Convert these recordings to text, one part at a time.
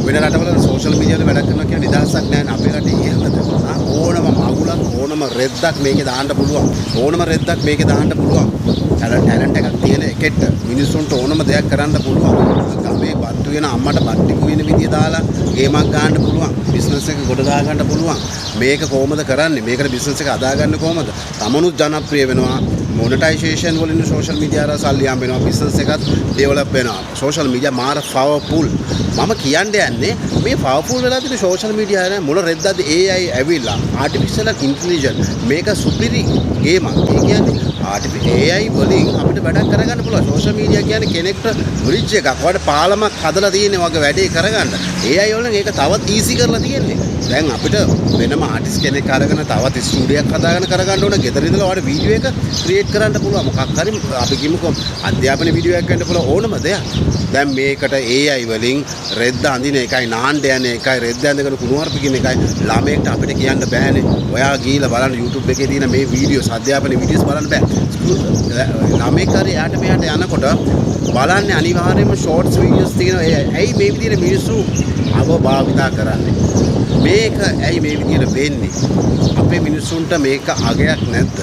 වෙන රටවල social media වල වැඩ කරනවා කියන්නේ නිදහසක් නැහැ නේ. අපේ රටේ එහෙමද? ඕනම මගුලක් ඕනම රෙද්දක් මේකේ දාන්න පුළුවන්. ඕනම රෙද්දක් මේකේ දාන්න පුළුවන්. ටැලන්ට් එකක් තියෙන එකෙක්ට මිනිස්සුන්ට ඕනම දෙයක් කරන්න පුළුවන්. ගමේ බත්තු වෙන අම්මට බට්ටිකු වෙන විදිය දාලා ගේමක් ගන්න පුළුවන්. බිස්නස් එක ගොඩ දා ගන්න පුළුවන්. මේක කොහොමද කරන්නේ? මේකට බිස්නස් එක හදාගන්නේ කොහොමද? තමනුත් ජනප්‍රිය වෙනවා. මොනටයිසේෂන් වලින් සෝෂල් මීඩියා වල සල්ලි හම්බ වෙනවා. බිස්නස් එකත් ඩෙවලොප් වෙනවා. සෝෂල් මීඩියා මාර පවර්ෆුල්. මම කියන්නේ මේ පවර්ෆුල් වෙලා තියෙන සෝෂල් මීඩියා නේ මොන රෙද්දක්ද AI ඇවිල්ලා ආටිෆිෂල් ඉන්ටෙලිජන්ස් මේක සුපිරි ගේමක්. ඒ කියන්නේ AI වලින් අපිට වැඩක් කරගන්න පුළුවන්. සෝෂල් මීඩියා කියන්නේ කෙනෙක්ට බ්‍රිජ් එකක් වඩ පාලමක් හදලා තියෙන වගේ වැඩේ කරගන්න. AI වලින් ඒක තවත් ඊසි කරලා තියෙන්නේ. දැන් අපිට වෙනම ආටිස්ට් කෙනෙක් අරගෙන තවත් ස්ටුඩියෝයක් හදාගෙන කරගන්න ඕන. ගෙදර ඉඳලා වඩ වීඩියෝ එක ක්‍රියේට් කරන්න පුළුවන්. මොකක් හරි අපි කිමුකෝ අධ්‍යාපන වීඩියෝ එකක් ගන්න පුළුවන් ඕනම දෙයක්. දැන් මේකට AI වලින් රෙද්ද අඳින එකයි නාන්න යන එකයි රෙද්ද ඇඳගෙන කුණුහරුප කියන එකයි ළමයෙක්ට අපිට කියන්න බෑනේ. ඔයා ගිහලා බලන්න YouTube එකේ තියෙන මේ වීඩියෝස් අධ්‍යාපන වීඩියෝස් බලන්න බෑ. ළමයෙක් හරි යාට මෙයාට යනකොට බලන්නේ අනිවාර්යයෙන්ම ෂෝට්ස් වීඩියෝස් තියෙනවා. ඇයි මේ විදිහට මිනිස්සු අවභාවිතා කරන්නේ? මේක ඇයි මේ විදිහට වෙන්නේ? අපේ මිනිස්සුන්ට මේක අගයක් නැද්ද?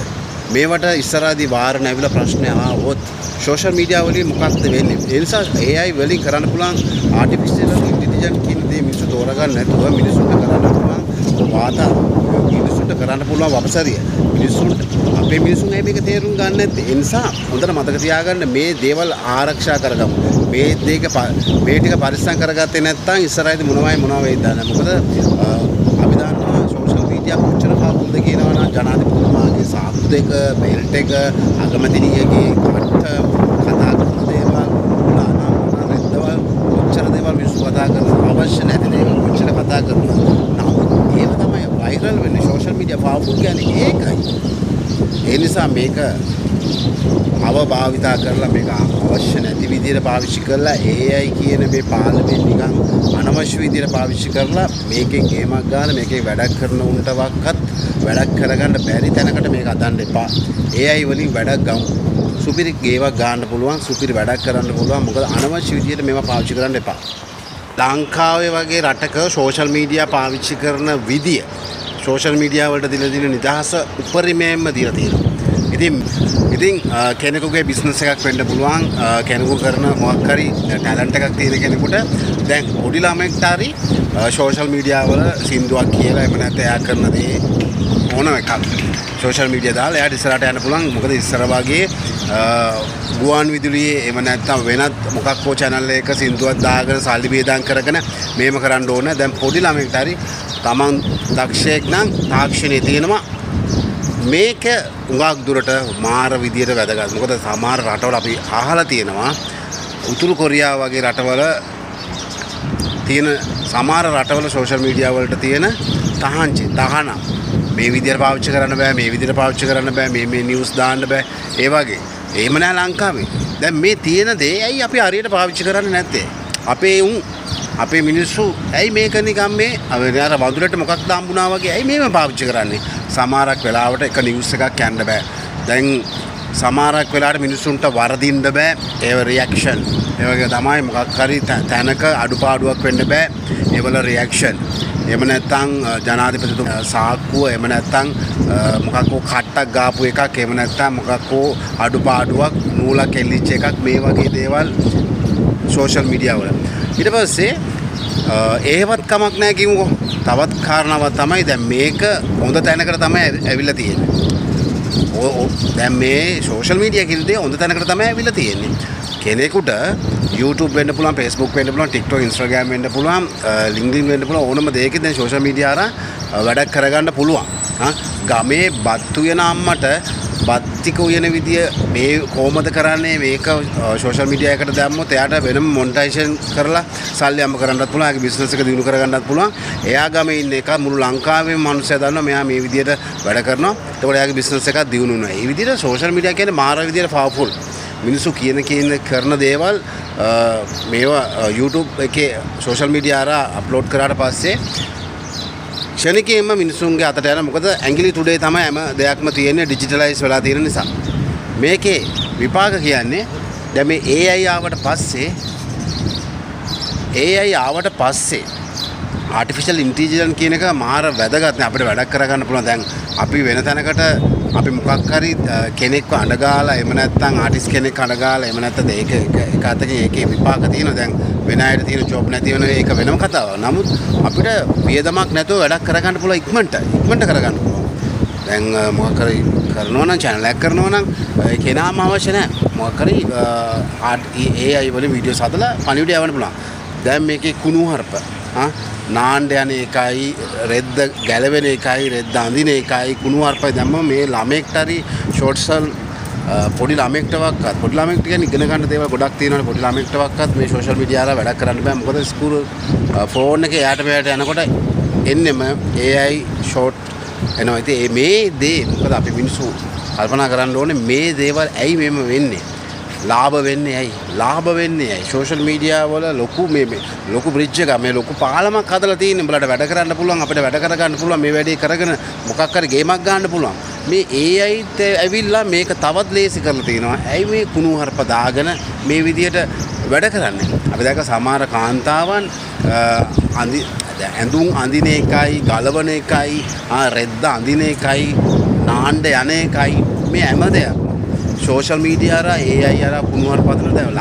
මේවට ඉස්සරහදී වාර නැවිලා ප්‍රශ්න ආවොත් සෝෂල් මීඩියා වලින් මොකක්ද වෙන්නේ? ඒ නිසා AI වලින් කරන්න පුළුවන් ආටිෆිෂියල් ඉන්ටෙලිජන්ස් කියන දේ මිනිස්සු තෝරගන්න නැතුව මිනිස්සුන්ට කරන්න පුළුවන් මිනිස්සුන්ට කරන්න පුළුවන් වපසරිය. මිනිස්සුන්ට අපේ මිනිස්සුන් මේක තේරුම් ගන්න නැත්තේ. ඒ නිසා හොඳට මතක තියාගන්න මේ දේවල් ආරක්ෂා කරගමු. මේ ටික පරිස්සම් කරගත්තේ නැත්නම් ඉස්සරහදී මොනවා වෙයිද දන්නේ. මොකද අපි දන්නවා සෝෂල් මීඩියා කොච්චර පාපුල්ද කියනවා නම් ජනාධිපතිතුමාගේ සාප් දෙක බෙල්ට් එක අගමැතිනියගේ කට්ට කතා කරන දේවල් නානා රෙද්දවල් කොච්චර දේවල් මිනිස්සු කතා කරනවා අවශ්‍ය නැති දේවල් කොච්චර කතා කරනවා. නමුත් ඒක තමයි වයිරල් වෙන්නේ සෝෂල් මීඩියා පාපුල් කියන්නේ ඒකයි. ඒ නිසා මේක අවභාවිතා කරලා මේක අවශ්‍ය නැති විදිහට පාවිච්චි කරලා AI කියන මේ පාලමෙන් නිකන් අනවශ්‍ය විදිහට පාවිච්චි කරලා මේකෙන් ගේමක් ගන්න මේකේ වැඩක් කරන උන්ටවත් වැඩක් කරගන්න බැරි තැනකට මේක හදන්න එපා. AI වලින් වැඩක් ගමු. සුපිරි ගේමක් ගන්න පුළුවන්, සුපිරි වැඩක් කරන්න පුළුවන්. මොකද අනවශ්‍ය විදිහට මේවා පාවිච්චි කරන්න එපා. ලංකාවේ වගේ රටක සෝෂල් මීඩියා පාවිච්චි කරන විදිය සෝෂල් මීඩියා වලට දීලා තියෙන නිදහස උපරිමයෙන්ම දීලා තියෙනවා. ඉතින් කෙනෙකුගේ බිස්නස් එකක් වෙන්න පුළුවන් කෙනෙකු කරන මොකක් හරි ටැලන්ට් එකක් තියෙන කෙනෙකුට දැන් පොඩි ළමෙක්ට හරි සෝෂල් මීඩියා වල සින්දුවක් කියලා එහෙම නැත්නම් එයා කරන දේ ඕන එකක් සෝෂල් මීඩියා දාලා එයාට ඉස්සරහට යන්න පුළුවන්. මොකද ඉස්සර වගේ ගුවන් විදුලියේ එහෙම නැත්නම් වෙනත් මොකක් හෝ channel එකක සින්දුවක් දාගෙන සල්ලි බේදම් කරගෙන මේම කරන්න ඕන. දැන් පොඩි ළමෙක්ට හරි තමන් දක්ෂයෙක් නම් තාක්ෂණයේ තියෙනවා මේක උඟක් දුරට මාර විදියට වැදගත්. මොකද සමහර රටවල අපි අහලා තියෙනවා උතුරු කොරියාව වගේ රටවල තියෙන සමහර රටවල සෝෂල් මීඩියා වලට තියෙන තහනම් මේ විදියට පාවිච්චි කරන්න බෑ, මේ විදියට පාවිච්චි කරන්න බෑ, මේ නිවුස් දාන්න බෑ. ඒ වගේ. එහෙම නෑ ලංකාවේ. දැන් මේ තියෙන දේ ඇයි අපි හරියට පාවිච්චි කරන්නේ නැත්තේ? අපේ මිනිස්සු ඇයි මේක නිකන් මේ අර වඳුරට මොකක්ද හම්බුණා වගේ ඇයි මේව පාවිච්චි කරන්නේ? සමහරක් වෙලාවට එක නිවුස් එකක් යන්න බෑ. දැන් සමහරක් වෙලාවට මිනිස්සුන්ට වරදින්න බෑ. ඒව රියැක්ෂන්. ඒ වගේ තමයි මොකක් හරි තැනක අඩුපාඩුවක් වෙන්න බෑ. ඒවල රියැක්ෂන්. එහෙම නැත්නම් ජනාධිපතිතුමා සාක්කුව එහෙම නැත්නම් මොකක් හෝ කට්ටක් ගාපු එකක් එහෙම නැත්නම් මොකක් හෝ අඩුපාඩුවක් නූලක් එල්ලිච්ච එකක් මේ වගේ දේවල් සෝෂල් මීඩියා වල. ඊට පස්සේ එහෙවත් කමක් නැහැ කිමුකෝ. තවත් කාරණාවක් තමයි දැන් මේක හොඳ තැනකට තමයි ඇවිල්ලා තියෙන්නේ. දැන් මේ සෝෂල් මීඩියා කියන දේ හොඳ තැනකට තමයි ඇවිල්ලා තියෙන්නේ. කෙනෙකුට YouTube වෙන්න පුළුවන්, Facebook වෙන්න පුළුවන්, TikTok, Instagram වෙන්න පුළුවන්, LinkedIn වෙන්න පුළුවන් ඕනම දෙයකින් දැන් සෝෂල් මීඩියා අර වැඩක් කරගන්න පුළුවන්. ගමේ බත්තු වෙන අම්මට බත්තික උයන විදිය මේ කොහොමද කරන්නේ මේක සෝෂල් මීඩියා එකට දැම්මොත් එයාට වෙනම මොනිටයිසේෂන් කරලා සල්ලි අම්ම කරන්නත් පුළුවන්. ඒගේ බිස්නස් එක දිනු කරගන්නත් පුළුවන්. එයා ගමේ ඉන්න එක මුළු ලංකාවේම මිනිස්සු දන්නවා මෙයා මේ විදියට වැඩ කරනවා. ඒකෝට එයාගේ බිස්නස් එකක් දිනු වෙනවා. මේ විදියට සෝෂල් මීඩියා කියන්නේ මාර විදියට පවර්ෆුල්. මිනිස්සු කරන දේවල් මේවා YouTube එකේ සෝෂල් මීඩියා හරහා අප්ලෝඩ් කරාට පස්සේ ක්ෂණිකයෙන්ම මිනිසුන්ගේ අතට යන මොකද ඇඟිලි තුඩේ තමයි හැම දෙයක්ම තියෙන්නේ ඩිජිටලයිස් වෙලා තියෙන නිසා. මේකේ විපාක කියන්නේ දැන් මේ AI ආවට පස්සේ AI ආවට පස්සේ ආටිෆිෂල් ඉන්ටෙලිජන්ස් කියන එක මාර වැදගත් නේ අපිට වැඩක් කරගන්න පුළුවන්. දැන් අපි වෙන තැනකට අපි මොකක් හරි කෙනෙක්ව අඬගාලා එහෙම නැත්නම් ආටිස්ට් කෙනෙක් අඬගාලා එහෙම නැත්නම් ඒක එක අතකින් ඒකේ විපාක තියෙනවා. දැන් වෙන අයට තියෙන ජොබ් නැති වෙන ඒක වෙනම කතාවක්. නමුත් අපිට වියදමක් නැතුව වැඩක් කරගන්න පුළුවන් ඉක්මනට කරගන්න පුළුවන්. දැන් මොකක් හරි කරනවා නම් channel එකක් කරනවා නම් ඒ කෙනාම අවශ්‍ය නැහැ. මොකක් හරි AI වලින් වීඩියෝස් හදලා පණිවිඩය යවන්න පුළුවන්. දැන් මේකේ කුණුහරුප නාණ්ඩ යන එකයි රෙද්ද ගැලවෙන එකයි රෙද්ද අඳින එකයි කුණුහරුපයි දැම්ම මේ ළමෙක්ට හරි ෂෝට්සල් පොඩි ළමෙක්ටවත් පොඩි ළමෙක්ට කියන්නේ ඉගෙන ගන්න දේවල් ගොඩක් තියෙනවානේ පොඩි ළමෙක්ටවත් මේ සෝෂල් මීඩියා වල වැඩක් කරන්න බෑ මොකද ස්කූල් ෆෝන් එකේ යාට මෙයාට යනකොට එන්නෙම AI ෂෝට් එනවා ඉතින් මේ දේ මොකද අපි මිනිස්සු කල්පනා කරන්න ඕනේ මේ දේවල් ඇයි මෙහෙම වෙන්නේ ලාභ වෙන්නේ ඇයි සෝෂල් මීඩියා වල ලොකු ලොකු බ්‍රිජ් එකක් මේ ලොකු පාලමක් හදලා තියෙන්නේ උඹලට වැඩ කරන්න පුළුවන් අපිට වැඩ කරගන්න පුළුවන් මේ වැඩේ කරගෙන මොකක් හරි ගේමක් ගන්න පුළුවන් මේ AIත් ඇවිල්ලා මේක තවත් ලේසි කරලා තියෙනවා ඇයි මේ කුණුහරුප දාගෙන මේ විදියට වැඩ කරන්නේ අපි දැක්ක සමහර කාන්තාවන් ඇඳුම් අඳින එකයි ගලවන එකයි රෙද්ද අඳින එකයි නාණ්ඩ යන එකයි මේ හැම දෙයක් සෝෂල් මීඩියා හරහා AI හරහා කුණුහරුප පදන දැන්